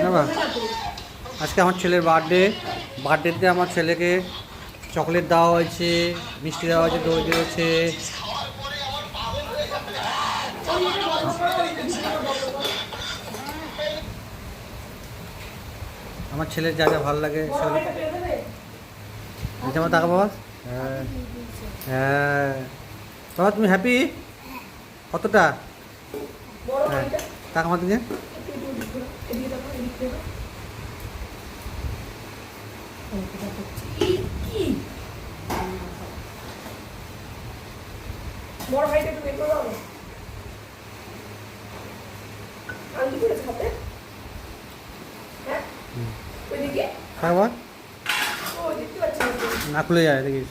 না বা আজকে আমার ছেলের বার্থডেতে আমার ছেলেকে চকলেট দেওয়া হয়েছে, মিষ্টি দেওয়া হয়েছে, দই দিয়েছে। আমার ছেলের যা যা ভালো লাগে সেগুলো। আমার টাকা বাবা। হ্যাঁ হ্যাঁ বাবা, তুমি হ্যাপি কতটা? হ্যাঁ টাকা আমার দিকে। বড় ভাইটা একটু বের করে দাও। আনন্দ করেছে হাতে। হ্যাঁ ওইদিকে খাওয়া ও দেখতে পাচ্ছি না খুলে যায় দেখিস।